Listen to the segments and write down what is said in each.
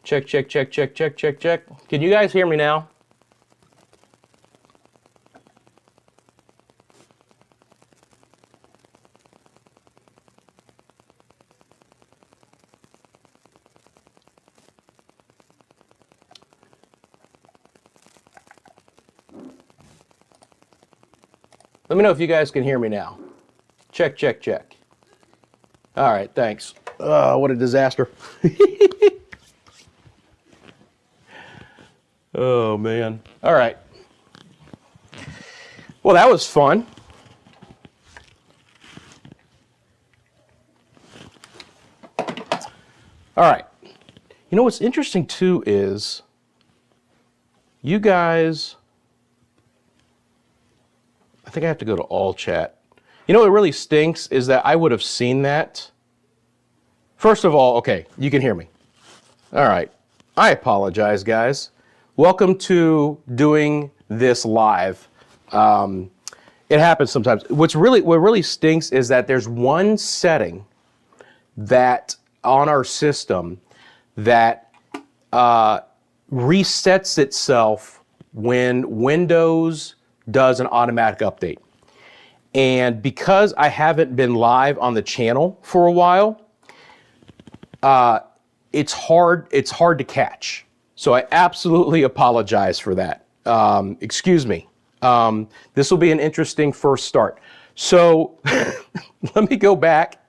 Check, check, check, check, check, check, check. Can you guys hear me now? Let me know if you guys can hear me now. Check, check, check. All right, thanks. What a disaster. Oh, man. All right. Well, that was fun. All right. You know what's interesting, too, is you guys... I think I have to go to all chat. You know what really stinks is that I would have seen that. First of all, okay, you can hear me. All right. I apologize, guys. Welcome to doing this live. It happens sometimes. What really stinks is that there's one setting that on our system that resets itself when Windows does an automatic update. And because I haven't been live on the channel for a while, it's hard to catch. So I absolutely apologize for that. Excuse me. This will be an interesting first start. So let me go back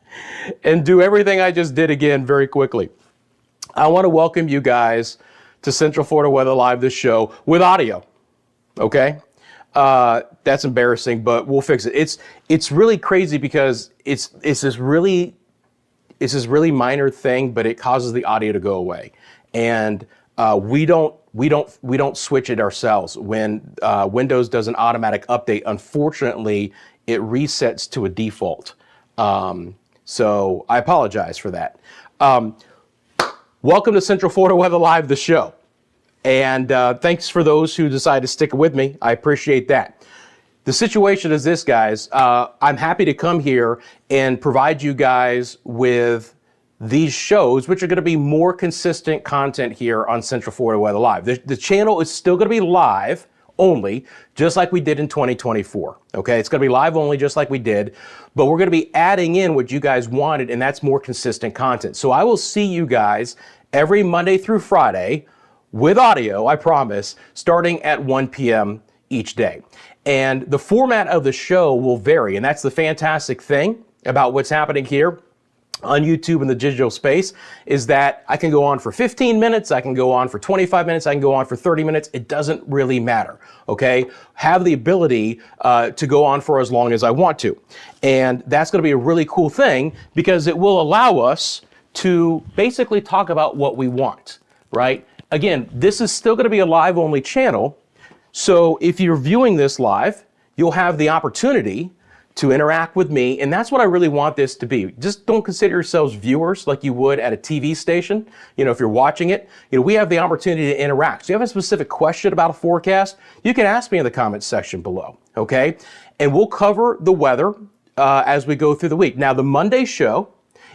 and do everything I just did again very quickly. I want to welcome you guys to Central Florida Weather Live, this show with audio. Okay? That's embarrassing, but we'll fix it. It's really crazy because it's this really minor thing, but it causes the audio to go away. And we don't switch it ourselves. When Windows does an automatic update, unfortunately, it resets to a default. So I apologize for that. Welcome to Central Florida Weather Live, the show. And thanks for those who decide to stick with me. I appreciate that. The situation is this, guys. I'm happy to come here and provide you guys with these shows, which are going to be more consistent content here on Central Florida Weather Live. The channel is still going to be live only, just like we did in 2024. Okay, it's going to be live only, just like we did, but we're going to be adding in what you guys wanted, and that's more consistent content. So I will see you guys every Monday through Friday with audio, I promise, starting at 1 p.m. each day. And the format of the show will vary, and that's the fantastic thing about what's happening here on YouTube in the digital space, is that I can go on for 15 minutes, I can go on for 25 minutes, I can go on for 30 minutes. It doesn't really matter, okay? Have the ability to go on for as long as I want to. And that's gonna be a really cool thing because it will allow us to basically talk about what we want, right? Again, this is still gonna be a live only channel. So if you're viewing this live, you'll have the opportunity to interact with me, and that's what I really want this to be. Just don't consider yourselves viewers like you would at a TV station. You know, if you're watching it, you know, we have the opportunity to interact. So if you have a specific question about a forecast, you can ask me in the comments section below, okay? And we'll cover the weather as we go through the week. Now, the Monday show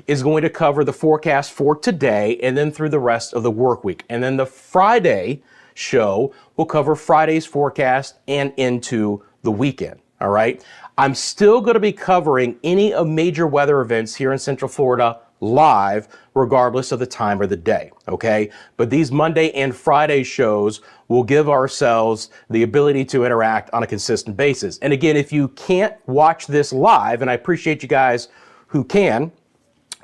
is going to cover the forecast for today and then through the rest of the work week. And then the Friday show will cover Friday's forecast and into the weekend, all right? I'm still going to be covering any of major weather events here in Central Florida live, regardless of the time or the day, okay? But these Monday and Friday shows will give ourselves the ability to interact on a consistent basis. And again, if you can't watch this live, and I appreciate you guys who can,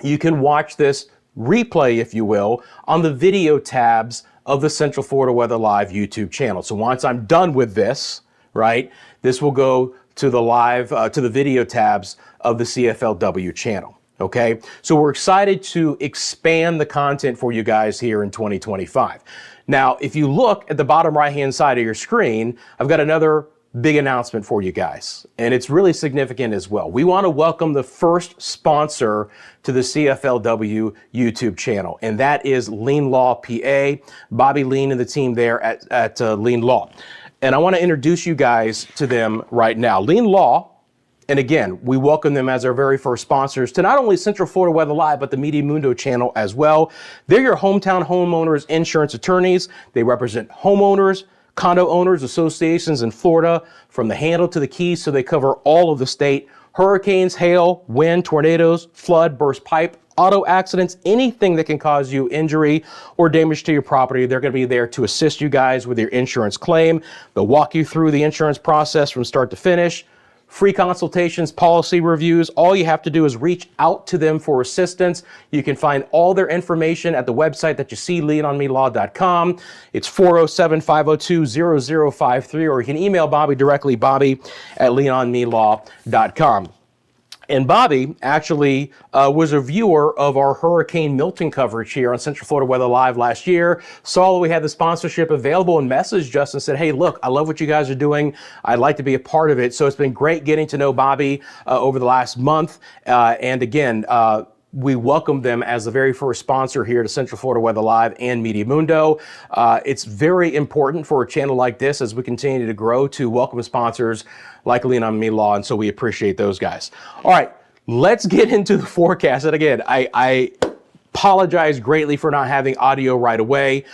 you can watch this replay, if you will, on the video tabs of the Central Florida Weather Live YouTube channel. So once I'm done with this, right, this will go to the live, to the video tabs of the CFLW channel, okay? So we're excited to expand the content for you guys here in 2025. Now, if you look at the bottom right-hand side of your screen, I've got another big announcement for you guys, and it's really significant as well. We want to welcome the first sponsor to the CFLW YouTube channel, and that is Lean Law PA, Bobby Lean and the team there at Lean Law. And I want to introduce you guys to them right now. Lean Law And again, we welcome them as our very first sponsors to not only Central Florida Weather Live, but the Media Mundo channel as well. They're your hometown homeowners insurance attorneys. They represent homeowners, condo owners, associations in Florida, from the Handle to the Keys, so they cover all of the state. Hurricanes, hail, wind, tornadoes, flood, burst pipe, auto accidents, anything that can cause you injury or damage to your property, they're going to be there to assist you guys with your insurance claim. They'll walk you through the insurance process from start to finish. Free consultations, policy reviews. All you have to do is reach out to them for assistance. You can find all their information at the website that you see, leanonmelaw.com. It's 407-502-0053, or you can email Bobby directly, bobby@leanonmelaw.com. And Bobby actually was a viewer of our Hurricane Milton coverage here on Central Florida Weather Live last year. Saw that we had the sponsorship available and messaged us and said, hey, look, I love what you guys are doing. I'd like to be a part of it. So it's been great getting to know Bobby over the last month. And again, we welcome them as the very first sponsor here to Central Florida Weather Live and Media Mundo. It's very important for a channel like this, as we continue to grow, to welcome sponsors like Lean on Me Law, and so we appreciate those guys. All right, let's get into the forecast. And again, I apologize greatly for not having audio right away.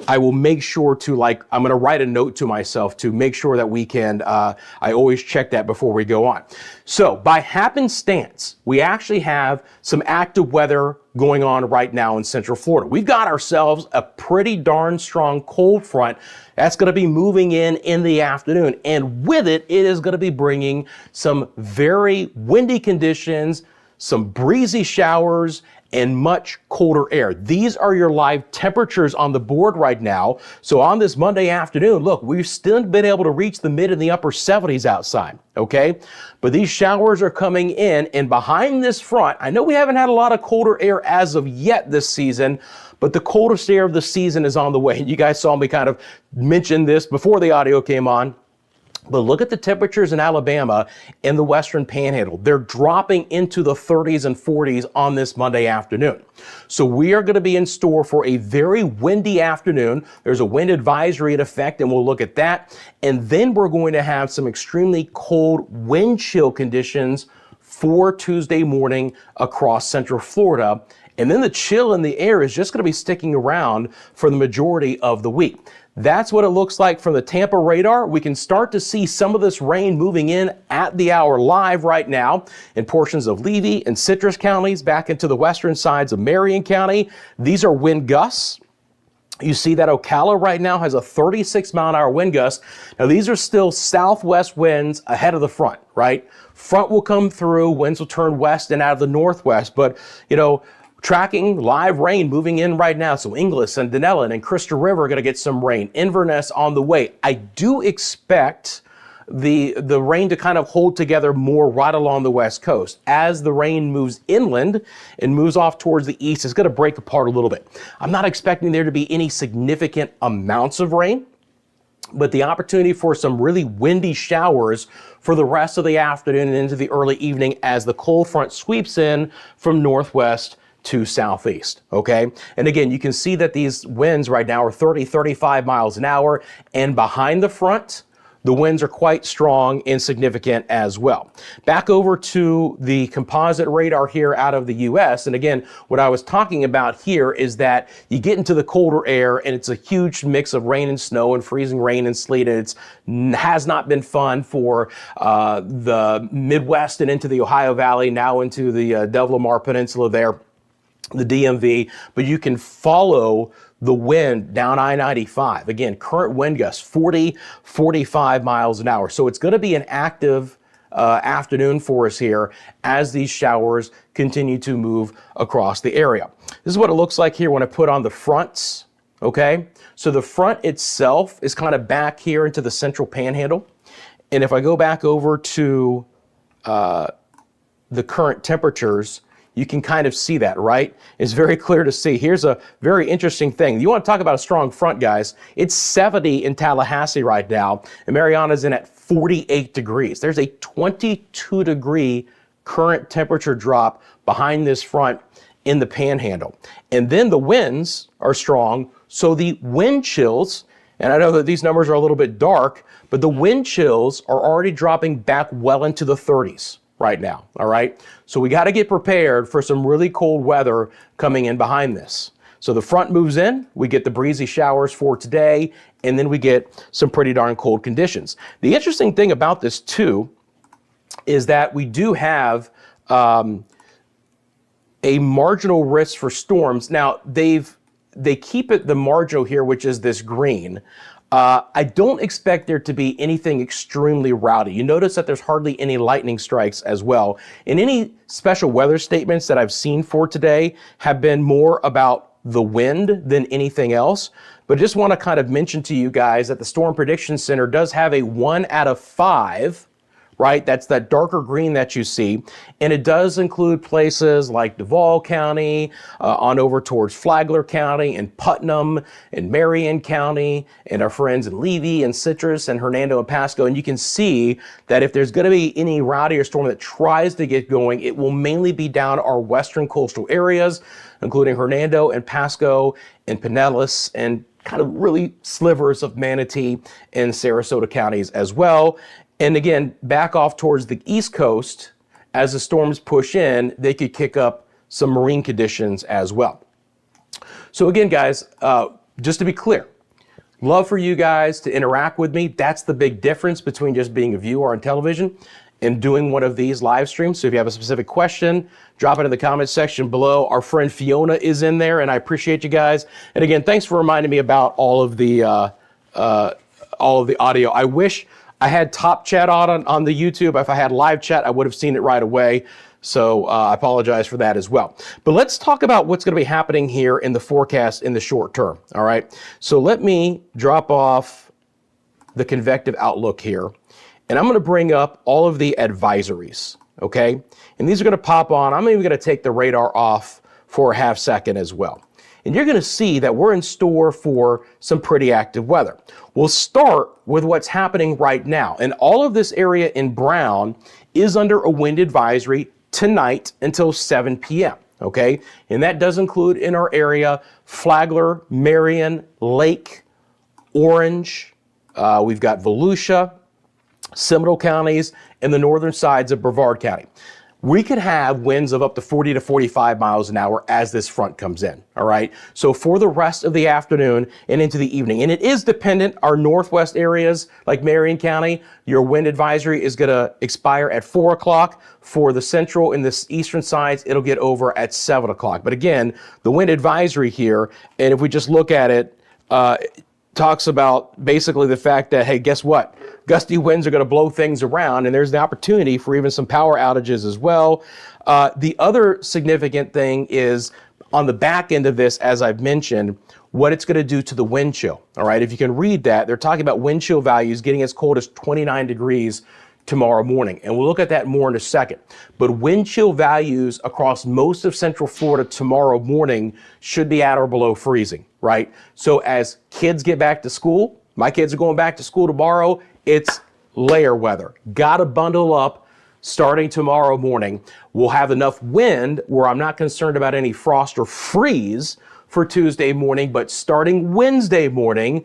I will make sure to, I'm going to write a note to myself to make sure that we can, I always check that before we go on. So by happenstance, we actually have some active weather going on right now in Central Florida. We've got ourselves a pretty darn strong cold front that's going to be moving in the afternoon. And with it, it is going to be bringing some very windy conditions, some breezy showers, and much colder air. These are your live temperatures on the board right now. So on this Monday afternoon, look, we've still been able to reach the mid and the upper 70s outside, okay? But these showers are coming in, and behind this front, I know we haven't had a lot of colder air as of yet this season, but the coldest air of the season is on the way. You guys saw me kind of mention this before the audio came on. But look at the temperatures in Alabama and the Western Panhandle. They're dropping into the 30s and 40s on this Monday afternoon. So we are going to be in store for a very windy afternoon. There's a wind advisory in effect, and we'll look at that. And then we're going to have some extremely cold wind chill conditions for Tuesday morning across Central Florida. And then the chill in the air is just going to be sticking around for the majority of the week. That's what it looks like from the Tampa radar. We can start to see some of this rain moving in at the hour live right now in portions of Levy and Citrus counties back into the western sides of Marion County. These are wind gusts. You see that Ocala right now has a 36-mile-an-hour wind gust. Now, these are still southwest winds ahead of the front, right? Front will come through, winds will turn west and out of the northwest, but, tracking live rain moving in right now. So Inglis and Denellen and Crystal River are going to get some rain. Inverness on the way. I do expect the rain to kind of hold together more right along the west coast. As the rain moves inland and moves off towards the east, it's going to break apart a little bit. I'm not expecting there to be any significant amounts of rain, but the opportunity for some really windy showers for the rest of the afternoon and into the early evening as the cold front sweeps in from northwest to southeast, okay? And again, you can see that these winds right now are 30, 35 miles an hour, and behind the front, the winds are quite strong and significant as well. Back over to the composite radar here out of the U.S. And again, what I was talking about here is that you get into the colder air and it's a huge mix of rain and snow and freezing rain and sleet. And it has not been fun for the Midwest and into the Ohio Valley, now into the Del-Lamar Peninsula there, the DMV, but you can follow the wind down I-95. Again, current wind gusts 40, 45 miles an hour. So it's going to be an active afternoon for us here as these showers continue to move across the area. This is what it looks like here when I put on the fronts, okay? So the front itself is kind of back here into the central panhandle. And if I go back over to the current temperatures, you can kind of see that, right? It's very clear to see. Here's a very interesting thing. You want to talk about a strong front, guys. It's 70 in Tallahassee right now, and Mariana's in at 48 degrees. There's a 22-degree current temperature drop behind this front in the panhandle. And then the winds are strong, so the wind chills And I know that these numbers are a little bit dark, but the wind chills are already dropping back well into the 30s right now, all right? So we got to get prepared for some really cold weather coming in behind this. So the front moves in, we get the breezy showers for today, and then we get some pretty darn cold conditions. The interesting thing about this too is that we do have a marginal risk for storms. Now, they keep it the marginal here, which is this green. I don't expect there to be anything extremely rowdy. You notice that there's hardly any lightning strikes as well. And any special weather statements that I've seen for today have been more about the wind than anything else. But I just want to kind of mention to you guys that the Storm Prediction Center does have a 1 out of 5, right? That's that darker green that you see. And it does include places like Duval County, on over towards Flagler County and Putnam and Marion County, and our friends in Levy and Citrus and Hernando and Pasco. And you can see that if there's going to be any rowdy or storm that tries to get going, it will mainly be down our western coastal areas, including Hernando and Pasco and Pinellas and kind of really slivers of Manatee and Sarasota counties as well. And again, back off towards the East Coast, as the storms push in, they could kick up some marine conditions as well. So again, guys, just to be clear, love for you guys to interact with me. That's the big difference between just being a viewer on television and doing one of these live streams. So if you have a specific question, drop it in the comments section below. Our friend Fiona is in there, and I appreciate you guys. And again, thanks for reminding me about all of the audio. I wish I had top chat on the YouTube. If I had live chat, I would have seen it right away. So I apologize for that as well. But let's talk about what's going to be happening here in the forecast in the short term. All right. So let me drop off the convective outlook here, and I'm going to bring up all of the advisories. Okay. And these are going to pop on. I'm even going to take the radar off for a half second as well. And you're going to see that we're in store for some pretty active weather. We'll start with what's happening right now. And all of this area in brown is under a wind advisory tonight until 7 p.m. Okay. And that does include in our area Flagler, Marion, Lake, Orange. We've got Volusia, Seminole counties, and the northern sides of Brevard County. We could have winds of up to 40 to 45 miles an hour as this front comes in, all right? So for the rest of the afternoon and into the evening, and it is dependent, our northwest areas like Marion County, your wind advisory is gonna expire at 4 o'clock. For the central and the eastern sides, it'll get over at 7 o'clock. But again, the wind advisory here, and if we just look at it, talks about basically the fact that, hey, guess what? Gusty winds are going to blow things around, and there's the opportunity for even some power outages as well. The other significant thing is on the back end of this, as I've mentioned, what it's going to do to the wind chill. All right, if you can read that, they're talking about wind chill values getting as cold as 29 degrees tomorrow morning. And we'll look at that more in a second. But wind chill values across most of Central Florida tomorrow morning should be at or below freezing, right? So as kids get back to school, my kids are going back to school tomorrow, it's layer weather. Gotta bundle up starting tomorrow morning. We'll have enough wind where I'm not concerned about any frost or freeze for Tuesday morning, but starting Wednesday morning,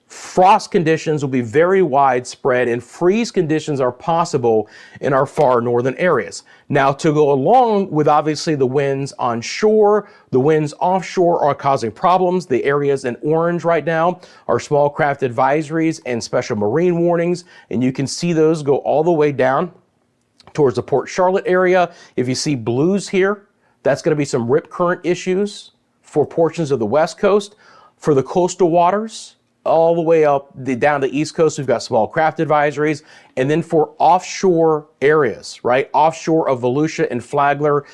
frost conditions will be very widespread and freeze conditions are possible in our far northern areas. Now, to go along with obviously the winds on shore, the winds offshore are causing problems. The areas in orange right now are small craft advisories and special marine warnings, and you can see those go all the way down towards the Port Charlotte area. If you see blues here, that's going to be some rip current issues for portions of the West Coast. For the coastal waters, all the way up down the East Coast, we've got small craft advisories. And then for offshore areas, right? Offshore of Volusia and Flagler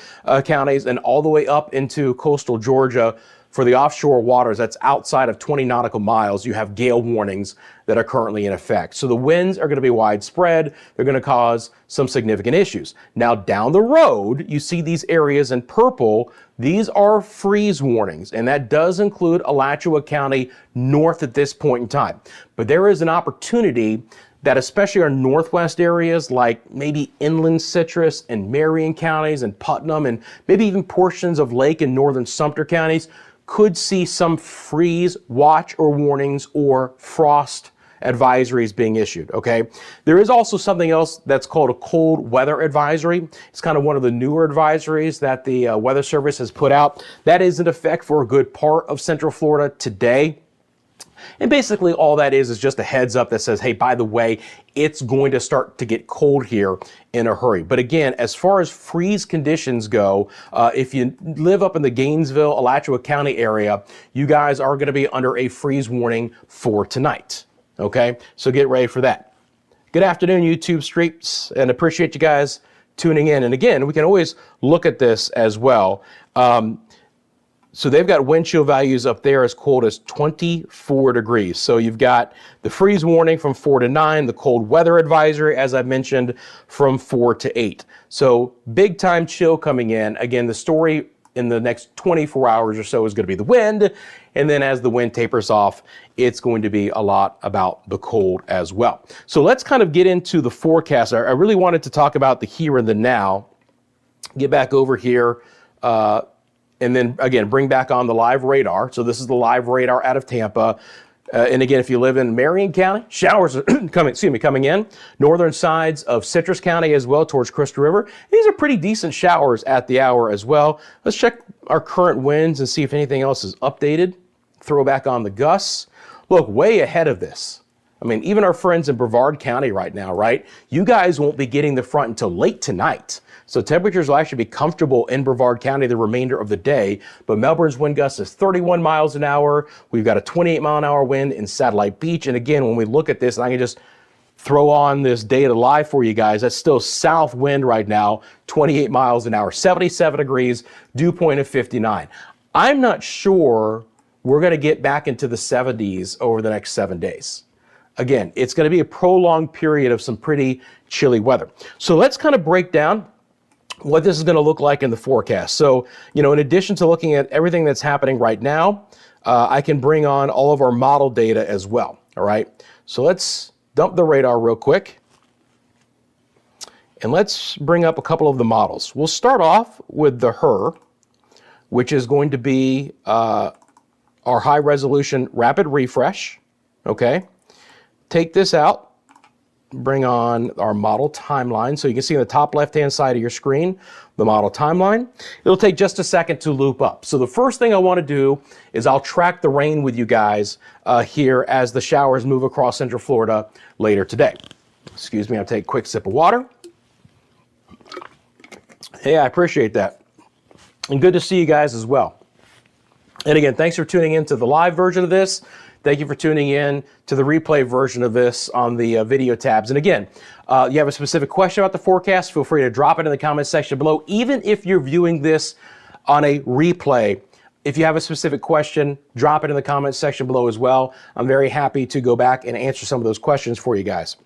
counties and all the way up into coastal Georgia, for the offshore waters, that's outside of 20 nautical miles, you have gale warnings that are currently in effect. So the winds are going to be widespread. They're going to cause some significant issues. Now down the road, you see these areas in purple. These are freeze warnings, and that does include Alachua County north at this point in time. But there is an opportunity that especially our northwest areas like maybe inland Citrus and Marion counties and Putnam and maybe even portions of Lake and northern Sumter counties could see some freeze watch or warnings or frost advisories being issued, okay? There is also something else that's called a cold weather advisory. It's kind of one of the newer advisories that the Weather Service has put out. That is in effect for a good part of Central Florida today. And basically all that is just a heads up that says, hey, by the way, it's going to start to get cold here in a hurry. But again, as far as freeze conditions go, if you live up in the Gainesville, Alachua County area, you guys are going to be under a freeze warning for tonight. Okay, so get ready for that. Good afternoon, YouTube streets, and appreciate you guys tuning in. And again, we can always look at this as well. So they've got wind chill values up there as cold as 24 degrees. So you've got the freeze warning from 4 to 9, the cold weather advisory, as I mentioned, from 4 to 8. So big time chill coming in. Again, the story in the next 24 hours or so is going to be the wind. And then as the wind tapers off, it's going to be a lot about the cold as well. So let's kind of get into the forecast. I really wanted to talk about the here and the now. Get back over here. And then again, bring back on the live radar. So this is the live radar out of Tampa. And again, if you live in Marion County, showers are coming in. Northern sides of Citrus County as well towards Crystal River. These are pretty decent showers at the hour as well. Let's check our current winds and see if anything else is updated. Throw back on the gusts. Look, way ahead of this. I mean, even our friends in Brevard County right now, right? You guys won't be getting the front until late tonight. So temperatures will actually be comfortable in Brevard County the remainder of the day. But Melbourne's wind gust is 31 miles an hour. We've got a 28 mile an hour wind in Satellite Beach. And again, when we look at this, and I can just throw on this data live for you guys, that's still south wind right now, 28 miles an hour, 77 degrees, dew point of 59. I'm not sure we're going to get back into the 70s over the next 7 days. Again, it's going to be a prolonged period of some pretty chilly weather. So let's kind of break down what this is going to look like in the forecast. So, in addition to looking at everything that's happening right now, I can bring on all of our model data as well. All right. So let's dump the radar real quick. And let's bring up a couple of the models. We'll start off with the HRRR, which is going to be our high resolution rapid refresh. Okay. Take this out, bring on our model timeline. So you can see on the top left-hand side of your screen, the model timeline. It'll take just a second to loop up. So the first thing I want to do is I'll track the rain with you guys here as the showers move across Central Florida later today. Excuse me, I'll take a quick sip of water. Hey, I appreciate that. And good to see you guys as well. And again, thanks for tuning in to the live version of this. Thank you for tuning in to the replay version of this on the video tabs. And again, you have a specific question about the forecast, feel free to drop it in the comments section below. Even if you're viewing this on a replay, if you have a specific question, drop it in the comments section below as well. I'm very happy to go back and answer some of those questions for you guys.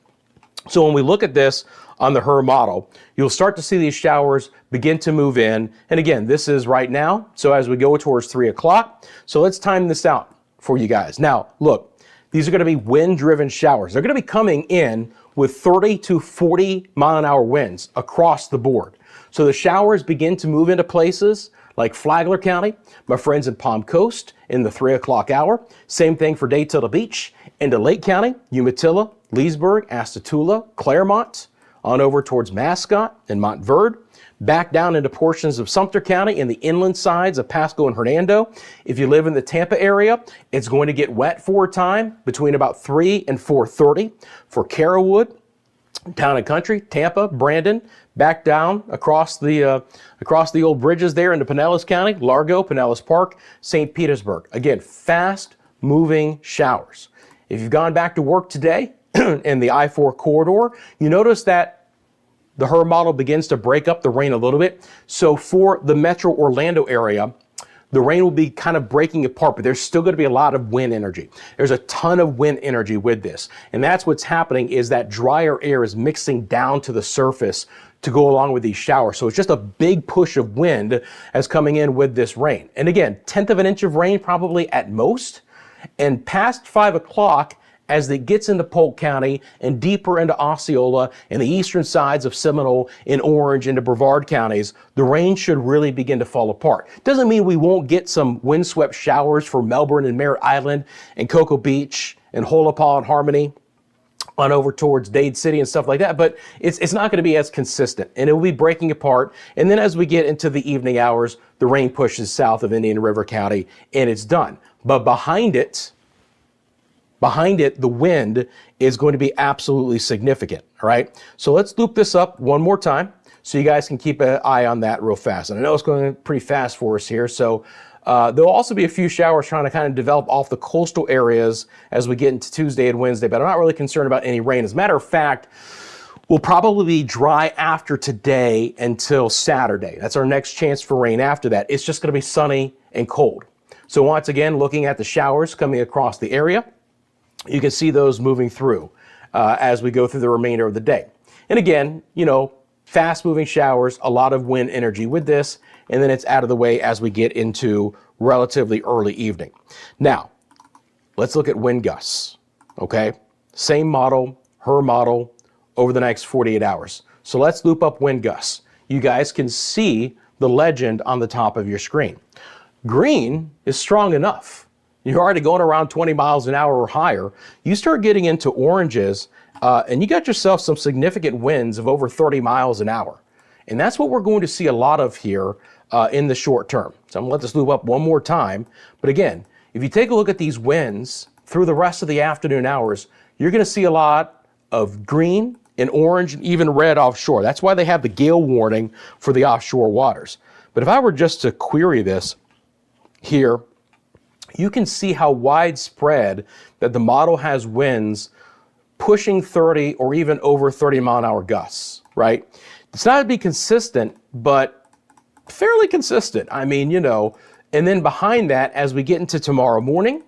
So when we look at this on the HRRR model, you'll start to see these showers begin to move in. And again, this is right now. So as we go towards 3 o'clock, so let's time this out for you guys. Now, look, these are going to be wind-driven showers. They're going to be coming in with 30 to 40 mile an hour winds across the board. So the showers begin to move into places like Flagler County, my friends in Palm Coast in the 3 o'clock hour. Same thing for Daytona Beach, into Lake County, Umatilla, Leesburg, Astatula, Claremont, on over towards Mascot and Montverde, back down into portions of Sumter County in the inland sides of Pasco and Hernando. If you live in the Tampa area, it's going to get wet for a time between about 3 and 4:30 for Carrollwood, Town and Country, Tampa, Brandon, back down across the old bridges there into Pinellas County, Largo, Pinellas Park, St. Petersburg. Again, fast moving showers. If you've gone back to work today in the I-4 corridor, you notice that the HRRR model begins to break up the rain a little bit. So for the Metro Orlando area, the rain will be kind of breaking apart, but there's still going to be a lot of wind energy. There's a ton of wind energy with this. And that's what's happening, is that drier air is mixing down to the surface to go along with these showers. So it's just a big push of wind as coming in with this rain. And again, 1/10 of an inch of rain probably at most. And past 5 o'clock, as it gets into Polk County and deeper into Osceola and the eastern sides of Seminole and Orange into Brevard counties, the rain should really begin to fall apart. Doesn't mean we won't get some windswept showers for Melbourne and Merritt Island and Cocoa Beach and Holopah and Harmony on over towards Dade City and stuff like that, but it's not going to be as consistent, and it will be breaking apart. And then as we get into the evening hours, the rain pushes south of Indian River County, and it's done. But behind it, the wind is going to be absolutely significant, all right? So let's loop this up one more time so you guys can keep an eye on that real fast. And I know it's going pretty fast for us here, so there'll also be a few showers trying to kind of develop off the coastal areas as we get into Tuesday and Wednesday, but I'm not really concerned about any rain. As a matter of fact, we'll probably be dry after today until Saturday. That's our next chance for rain after that. It's just going to be sunny and cold. So once again, looking at the showers coming across the area, you can see those moving through as we go through the remainder of the day. And again, you know, fast moving showers, a lot of wind energy with this, and then it's out of the way as we get into relatively early evening. Now, let's look at wind gusts, okay? Same model, her model, over the next 48 hours. So let's loop up wind gusts. You guys can see the legend on the top of your screen. Green is strong enough. You're already going around 20 miles an hour or higher. You start getting into oranges, and you got yourself some significant winds of over 30 miles an hour. And that's what we're going to see a lot of here in the short term. So I'm gonna let this loop up one more time. But again, if you take a look at these winds through the rest of the afternoon hours, you're gonna see a lot of green and orange and even red offshore. That's why they have the gale warning for the offshore waters. But if I were just to query this here, you can see how widespread that the model has winds pushing 30 or even over 30 mile an hour gusts, right? It's not to be consistent, but fairly consistent. I mean, you know, and then behind that, as we get into tomorrow morning,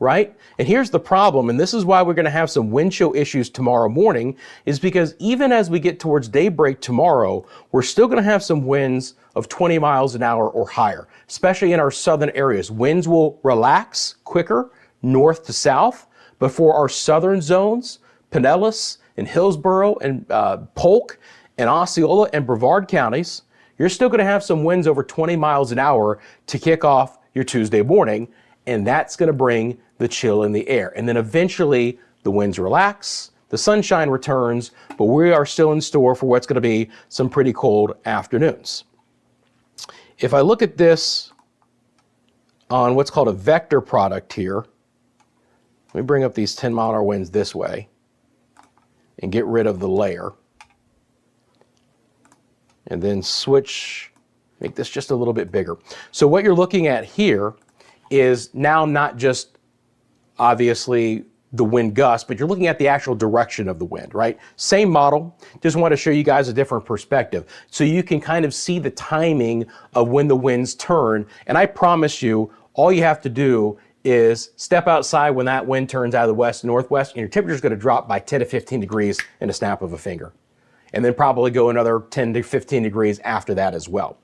right? And here's the problem, and this is why we're going to have some wind chill issues tomorrow morning, is because even as we get towards daybreak tomorrow, we're still going to have some winds of 20 miles an hour or higher, especially in our southern areas. Winds will relax quicker north to south, but for our southern zones, Pinellas and Hillsborough and Polk and Osceola and Brevard counties, you're still going to have some winds over 20 miles an hour to kick off your Tuesday morning, and that's going to bring the chill in the air. And then eventually the winds relax, the sunshine returns, but we are still in store for what's going to be some pretty cold afternoons. If I look at this on what's called a vector product here, let me bring up these 10 mile an hour winds this way and get rid of the layer. And then switch, make this just a little bit bigger. So what you're looking at here is now not just obviously the wind gust, but you're looking at the actual direction of the wind, right? Same model, just want to show you guys a different perspective so you can kind of see the timing of when the winds turn. And I promise you, all you have to do is step outside when that wind turns out of the west and northwest, and your temperature is going to drop by 10 to 15 degrees in a snap of a finger. And then probably go another 10 to 15 degrees after that as well.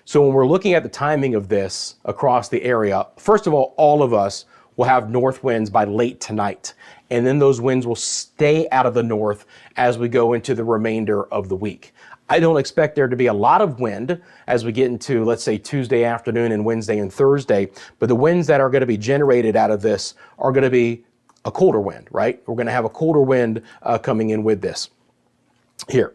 So when we're looking at the timing of this across the area, first of all of us will have north winds by late tonight. And then those winds will stay out of the north as we go into the remainder of the week. I don't expect there to be a lot of wind as we get into, let's say, Tuesday afternoon and Wednesday and Thursday, but the winds that are going to be generated out of this are going to be a colder wind, right? We're going to have a colder wind coming in with this here.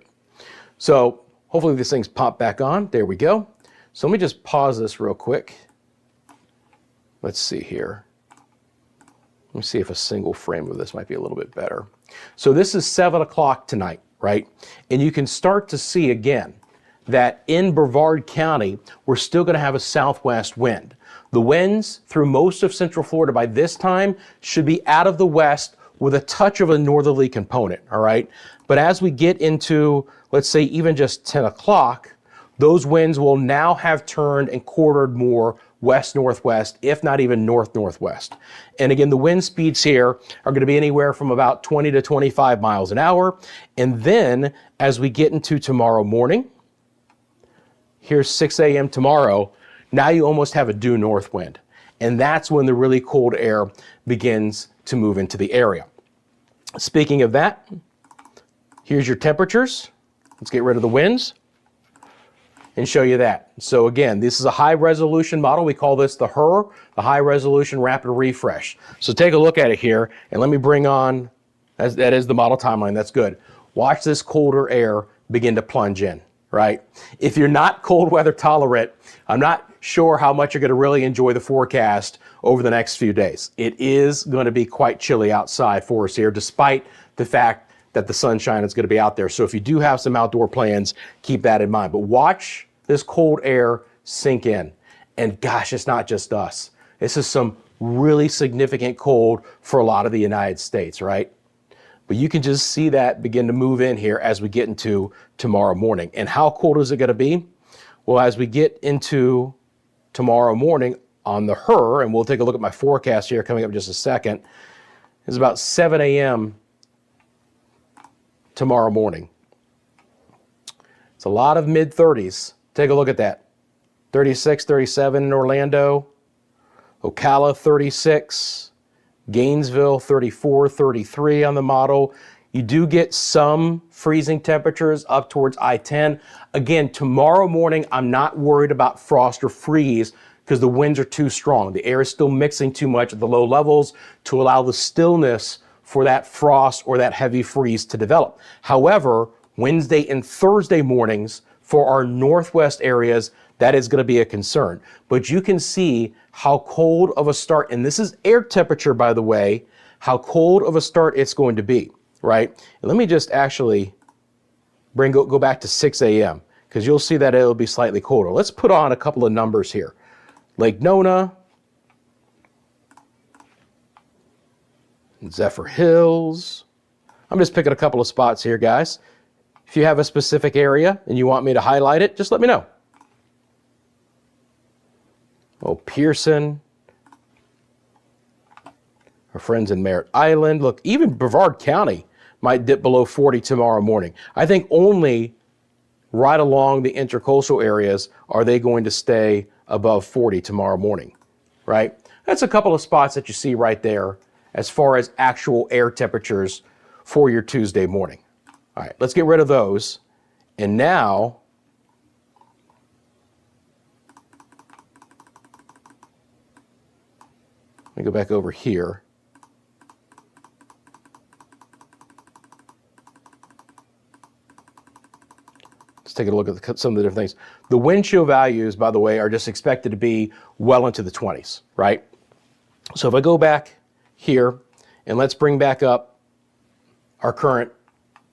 So hopefully this thing's popped back on. There we go. So let me just pause this real quick. Let's see here. Let me see if a single frame of this might be a little bit better. So this is 7 o'clock tonight, right? And you can start to see again that in Brevard County, we're still going to have a southwest wind. The winds through most of Central Florida by this time should be out of the west with a touch of a northerly component, all right? But as we get into, let's say, even just 10 o'clock, those winds will now have turned and quartered more west-northwest, if not even north-northwest. And again, the wind speeds here are going to be anywhere from about 20 to 25 miles an hour. And then as we get into tomorrow morning, here's 6 a.m. tomorrow, now you almost have a due north wind. And that's when the really cold air begins to move into the area. Speaking of that, here's your temperatures. Let's get rid of the winds and show you that. So again, this is a high resolution model. We call this the HRR, the high resolution rapid refresh. So take a look at it here, and let me bring on, that is the model timeline, that's good. Watch this colder air begin to plunge in, right? If you're not cold weather tolerant, I'm not sure how much you're gonna really enjoy the forecast over the next few days. It is gonna be quite chilly outside for us here, despite the fact that the sunshine is going to be out there. So if you do have some outdoor plans, keep that in mind. But watch this cold air sink in. And gosh, it's not just us. This is some really significant cold for a lot of the United States, right? But you can just see that begin to move in here as we get into tomorrow morning. And how cold is it going to be? Well, as we get into tomorrow morning on the HRR, and we'll take a look at my forecast here coming up in just a second, it's about 7 a.m. tomorrow morning. It's a lot of mid-30s. Take a look at that. 36, 37 in Orlando. Ocala, 36. Gainesville, 34, 33 on the model. You do get some freezing temperatures up towards I-10. Again, tomorrow morning, I'm not worried about frost or freeze because the winds are too strong. The air is still mixing too much at the low levels to allow the stillness for that frost or that heavy freeze to develop. However, Wednesday and Thursday mornings for our northwest areas, that is going to be a concern. But you can see how cold of a start, and this is air temperature, by the way, how cold of a start it's going to be, right? And let me just actually go back to 6 a.m. because you'll see that it'll be slightly colder. Let's put on a couple of numbers here. Lake Nona, Zephyr Hills. I'm just picking a couple of spots here, guys. If you have a specific area and you want me to highlight it, just let me know. Oh, Pearson. Our friends in Merritt Island. Look, even Brevard County might dip below 40 tomorrow morning. I think only right along the intercoastal areas are they going to stay above 40 tomorrow morning, right? That's a couple of spots that you see right there as far as actual air temperatures for your Tuesday morning. All right, let's get rid of those. And now, let me go back over here. Let's take a look at some of the different things. The wind chill values, by the way, are just expected to be well into the 20s, right? So if I go back here and let's bring back up our current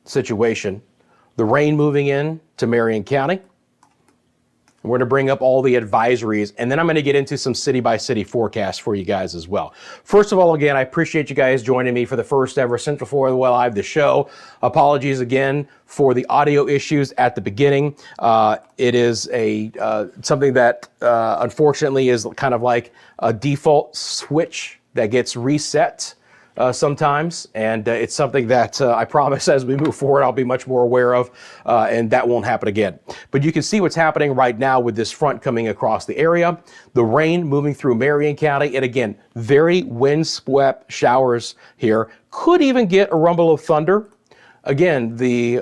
situation, the rain moving in to Marion County. And we're going to bring up all the advisories, and then I'm going to get into some city-by-city forecasts for you guys as well. First of all, again, I appreciate you guys joining me for the first ever Central Florida Weather Live, the show. Apologies again for the audio issues at the beginning. It is something that unfortunately is kind of like a default switch that gets reset sometimes, and it's something that I promise as we move forward I'll be much more aware of, and that won't happen again. But you can see what's happening right now with this front coming across the area, the rain moving through Marion County, and again, very windswept showers here. Could even get a rumble of thunder. Again, the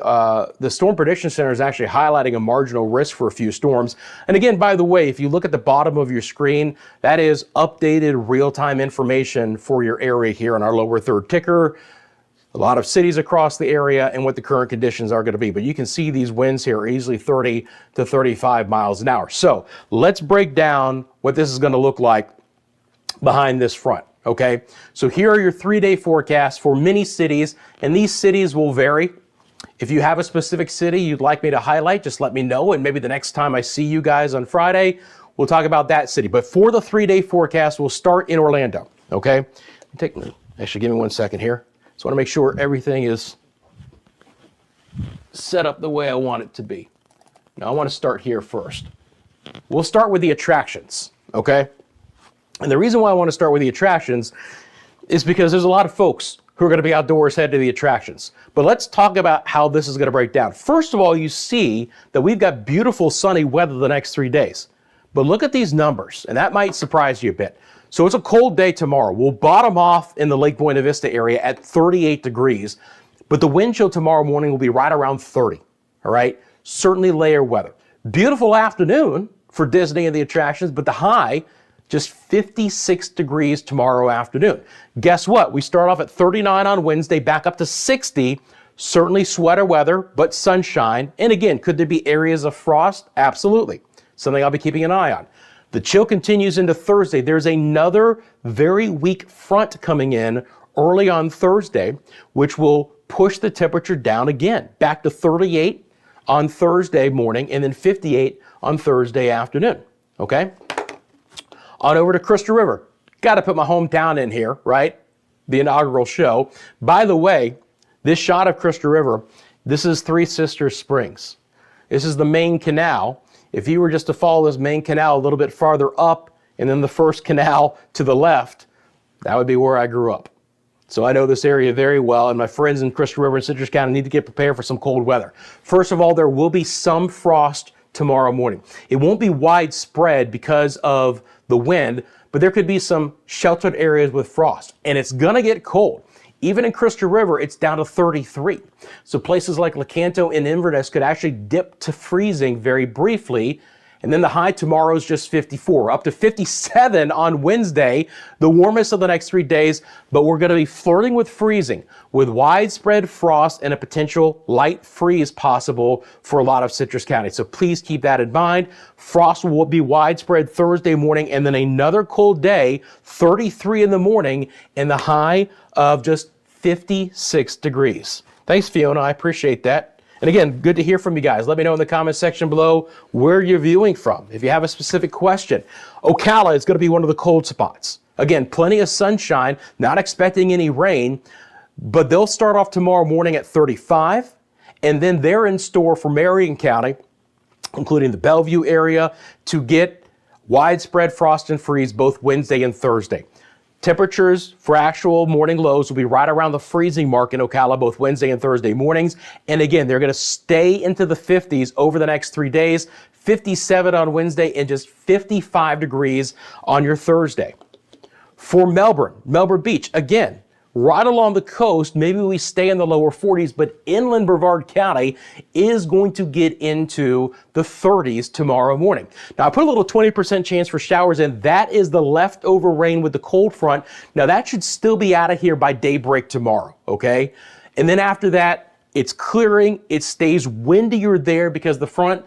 Storm Prediction Center is actually highlighting a marginal risk for a few storms. And again, by the way, if you look at the bottom of your screen, that is updated real-time information for your area here on our lower third ticker. A lot of cities across the area and what the current conditions are going to be. But you can see these winds here are easily 30 to 35 miles an hour. So let's break down what this is going to look like behind this front. Okay, so here are your 3-day forecasts for many cities, and these cities will vary. If you have a specific city you'd like me to highlight, just let me know, and maybe the next time I see you guys on Friday, we'll talk about that city. But for the 3-day forecast, we'll start in Orlando, okay? Actually, give me 1 second here. Just want to make sure everything is set up the way I want it to be. Now, I want to start here first. We'll start with the attractions, okay? And the reason why I want to start with the attractions is because there's a lot of folks who are going to be outdoors headed to the attractions. But let's talk about how this is going to break down. First of all, you see that we've got beautiful sunny weather the next 3 days. But look at these numbers, and that might surprise you a bit. So it's a cold day tomorrow. We'll bottom off in the Lake Buena Vista area at 38 degrees, but the wind chill tomorrow morning will be right around 30, all right? Certainly layer weather. Beautiful afternoon for Disney and the attractions, but the high, just 56 degrees tomorrow afternoon. Guess what? We start off at 39 on Wednesday, back up to 60. Certainly sweater weather, but sunshine. And again, could there be areas of frost? Absolutely. Something I'll be keeping an eye on. The chill continues into Thursday. There's another very weak front coming in early on Thursday, which will push the temperature down again, back to 38 on Thursday morning and then 58 on Thursday afternoon, okay? On over to Crystal River. Got to put my hometown in here, right? The inaugural show. By the way, this shot of Crystal River, this is Three Sisters Springs. This is the main canal. If you were just to follow this main canal a little bit farther up and then the first canal to the left, that would be where I grew up. So I know this area very well, and my friends in Crystal River and Citrus County need to get prepared for some cold weather. First of all, there will be some frost tomorrow morning. It won't be widespread because of the wind, but there could be some sheltered areas with frost, and it's gonna get cold. Even in Crystal River, it's down to 33. So places like Lecanto and Inverness could actually dip to freezing very briefly. And then the high tomorrow is just 54, up to 57 on Wednesday, the warmest of the next 3 days. But we're going to be flirting with freezing with widespread frost and a potential light freeze possible for a lot of Citrus County. So please keep that in mind. Frost will be widespread Thursday morning, and then another cold day, 33 in the morning, and the high of just 56 degrees. Thanks, Fiona. I appreciate that. And again, good to hear from you guys. Let me know in the comment section below where you're viewing from. If you have a specific question, Ocala is going to be one of the cold spots. Again, plenty of sunshine, not expecting any rain, but they'll start off tomorrow morning at 35, and then they're in store for Marion County, including the Bellevue area, to get widespread frost and freeze both Wednesday and Thursday. Temperatures for actual morning lows will be right around the freezing mark in Ocala both Wednesday and Thursday mornings. And again, they're going to stay into the 50s over the next 3 days, 57 on Wednesday and just 55 degrees on your Thursday. For Melbourne Beach, again, right along the coast, maybe we stay in the lower 40s, but inland Brevard County is going to get into the 30s tomorrow morning. Now, I put a little 20% chance for showers in. That is the leftover rain with the cold front. Now, that should still be out of here by daybreak tomorrow, okay? And then after that, it's clearing. It stays windier there because the front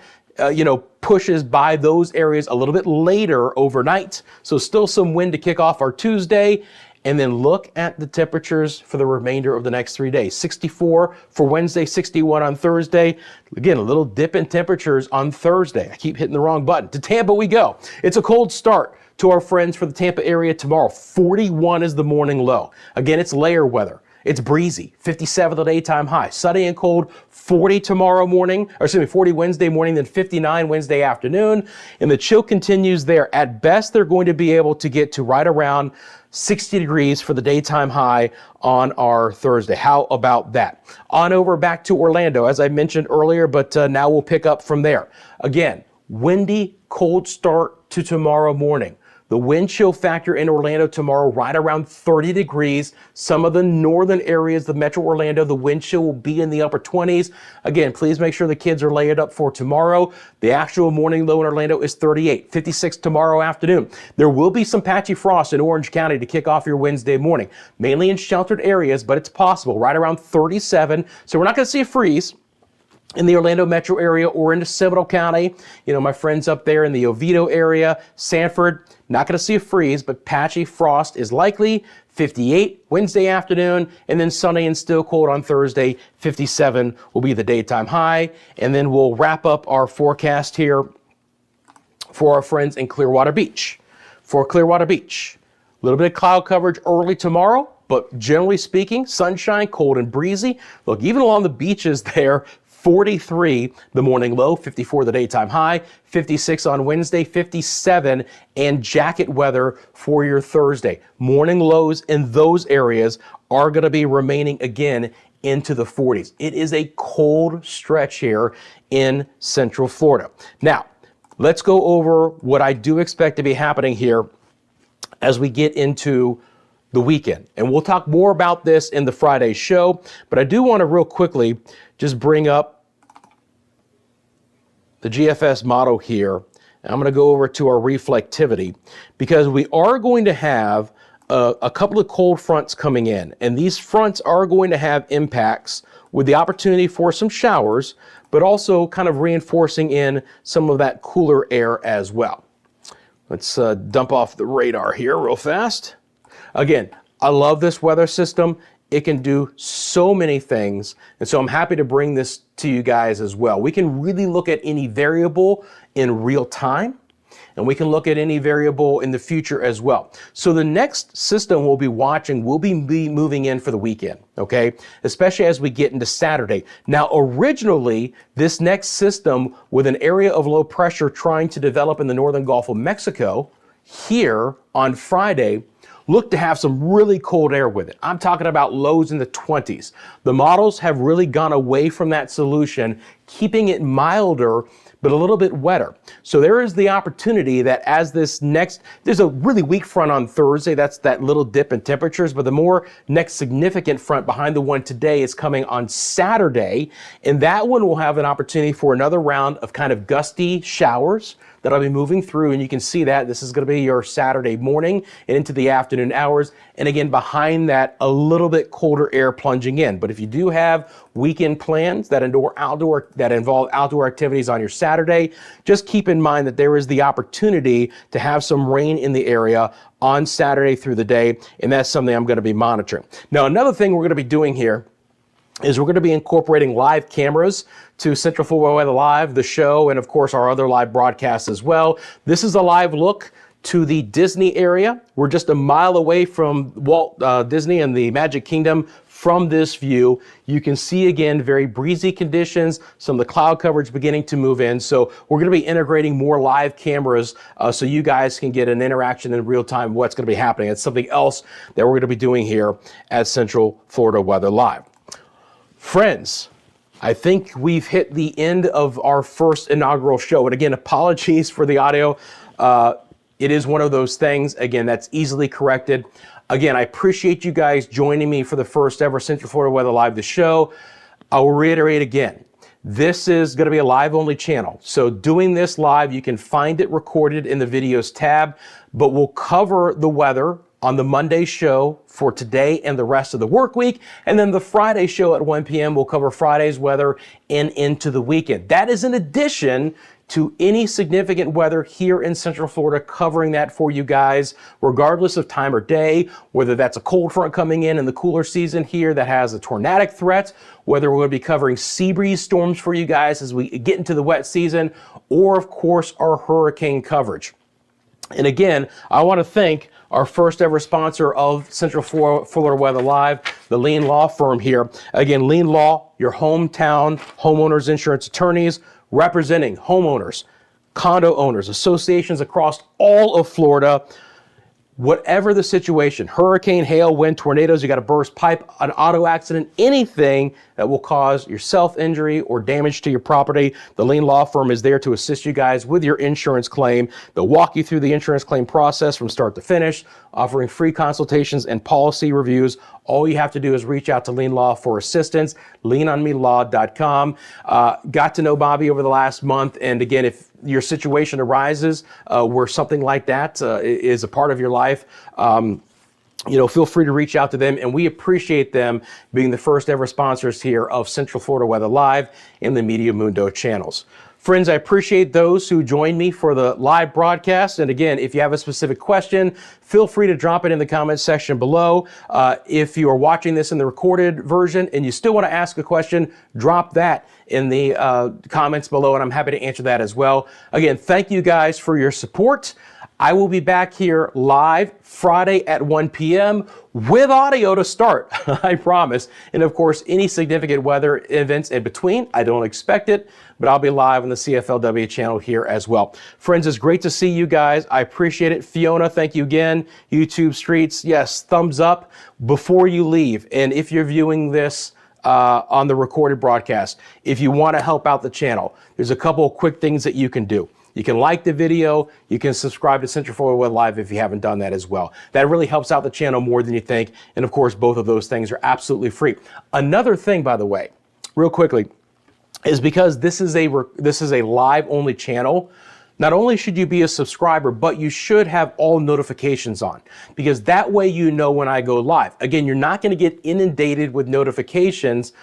pushes by those areas a little bit later overnight. So still some wind to kick off our Tuesday. And then look at the temperatures for the remainder of the next 3 days. 64 for Wednesday, 61 on Thursday. Again, a little dip in temperatures on Thursday. I keep hitting the wrong button. To Tampa we go. It's a cold start to our friends for the Tampa area tomorrow. 41 is the morning low. Again, it's layer weather. It's breezy, 57 the daytime high. Sunny and cold, 40 tomorrow morning, 40 Wednesday morning, then 59 Wednesday afternoon. And the chill continues there. At best, they're going to be able to get to right around 60 degrees for the daytime high on our Thursday. How about that? On over back to Orlando, as I mentioned earlier, but now we'll pick up from there. Again, windy, cold start to tomorrow morning. The wind chill factor in Orlando tomorrow, right around 30 degrees. Some of the northern areas of Metro Orlando, the wind chill will be in the upper 20s. Again, please make sure the kids are layered up for tomorrow. The actual morning low in Orlando is 38, 56 tomorrow afternoon. There will be some patchy frost in Orange County to kick off your Wednesday morning, mainly in sheltered areas, but it's possible, right around 37. So we're not going to see a freeze in the Orlando metro area or into Seminole County. My friends up there in the Oviedo area, Sanford, not going to see a freeze, but patchy frost is likely. 58 Wednesday afternoon, and then sunny and still cold on Thursday. 57 will be the daytime high. And then we'll wrap up our forecast here for our friends in Clearwater Beach. For Clearwater Beach, a little bit of cloud coverage early tomorrow, but generally speaking, sunshine, cold and breezy. Look, even along the beaches there, 43 the morning low, 54 the daytime high, 56 on Wednesday, 57, and jacket weather for your Thursday. Morning lows in those areas are going to be remaining again into the 40s. It is a cold stretch here in Central Florida. Now, let's go over what I do expect to be happening here as we get into the weekend. And we'll talk more about this in the Friday show, but I do want to real quickly just bring up the GFS model here. I'm going to go over to our reflectivity because we are going to have a couple of cold fronts coming in, and these fronts are going to have impacts with the opportunity for some showers, but also kind of reinforcing in some of that cooler air as well. Let's dump off the radar here real fast. Again, I love this weather system. It can do so many things, and so I'm happy to bring this to you guys as well. We can really look at any variable in real time, and we can look at any variable in the future as well. So the next system we'll be watching will be moving in for the weekend, okay? Especially as we get into Saturday. Now, originally, this next system with an area of low pressure trying to develop in the northern Gulf of Mexico here on Friday looked to have some really cold air with it. I'm talking about lows in the 20s. The models have really gone away from that solution, keeping it milder, but a little bit wetter. So there is the opportunity that as there's a really weak front on Thursday, that's that little dip in temperatures, but the more next significant front behind the one today is coming on Saturday, and that one will have an opportunity for another round of kind of gusty showers that'll be moving through, and you can see that this is going to be your Saturday morning and into the afternoon hours. And again, behind that, a little bit colder air plunging in. But if you do have weekend plans that involve outdoor activities on your Saturday, just keep in mind that there is the opportunity to have some rain in the area on Saturday through the day, and that's something I'm going to be monitoring. Now, another thing we're going to be doing here is we're going to be incorporating live cameras to Central Florida Weather Live, the show, and of course our other live broadcasts as well. This is a live look to the Disney area. We're just a mile away from Walt Disney and the Magic Kingdom from this view. You can see again very breezy conditions, some of the cloud coverage beginning to move in. So we're going to be integrating more live cameras so you guys can get an interaction in real time of what's going to be happening. It's something else that we're going to be doing here at Central Florida Weather Live. Friends, I think we've hit the end of our first inaugural show. And again, apologies for the audio. It is one of those things, again, that's easily corrected. Again, I appreciate you guys joining me for the first ever Central Florida Weather Live, the show. I will reiterate again, this is going to be a live only channel. So doing this live, you can find it recorded in the videos tab, but we'll cover the weather on the Monday show for today and the rest of the work week. And then the Friday show at 1 p.m. will cover Friday's weather and into the weekend. That is in addition to any significant weather here in Central Florida, covering that for you guys, regardless of time or day, whether that's a cold front coming in the cooler season here that has a tornadic threat, whether we're going to be covering sea breeze storms for you guys as we get into the wet season, or of course our hurricane coverage. And again, I want to thank our first ever sponsor of Central Florida Weather Live, the Lean Law Firm here. Again, Lean Law, your hometown homeowners insurance attorneys, representing homeowners, condo owners, associations across all of Florida. Whatever the situation, hurricane, hail, wind, tornadoes, you got a burst pipe, an auto accident, anything that will cause yourself injury or damage to your property, the Lean Law Firm is there to assist you guys with your insurance claim. They'll walk you through the insurance claim process from start to finish, offering free consultations and policy reviews. All you have to do is reach out to Lean Law for assistance, leanonmelaw.com. Got to know Bobby over the last month, and again, if your situation arises where something like that is a part of your life, feel free to reach out to them, and we appreciate them being the first ever sponsors here of Central Florida Weather Live and the Media Mundo channels. Friends, I appreciate those who joined me for the live broadcast. And again, if you have a specific question, feel free to drop it in the comments section below. If you are watching this in the recorded version and you still want to ask a question, drop that in the comments below, and I'm happy to answer that as well. Again, thank you guys for your support. I will be back here live Friday at 1 p.m. with audio to start, I promise. And of course, any significant weather events in between, I don't expect it, but I'll be live on the CFLW channel here as well. Friends, it's great to see you guys. I appreciate it. Fiona, thank you again. YouTube Streets, yes, thumbs up before you leave. And if you're viewing this on the recorded broadcast, if you want to help out the channel, there's a couple of quick things that you can do. You can like the video. You can subscribe to Central Florida Weather Live if you haven't done that as well. That really helps out the channel more than you think. And of course, both of those things are absolutely free. Another thing, by the way, real quickly, is because this is a live only channel. Not only should you be a subscriber, but you should have all notifications on, because that way you know when I go live. Again, you're not going to get inundated with notifications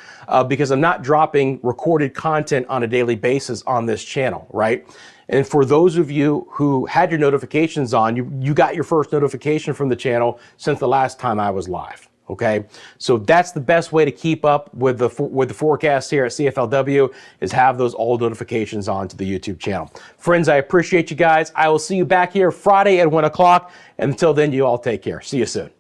because I'm not dropping recorded content on a daily basis on this channel, right? And for those of you who had your notifications on, you got your first notification from the channel since the last time I was live. Okay, so that's the best way to keep up with the forecast here at CFLW, is have those all notifications on to the YouTube channel. Friends, I appreciate you guys. I will see you back here Friday at 1 o'clock. And until then, you all take care. See you soon.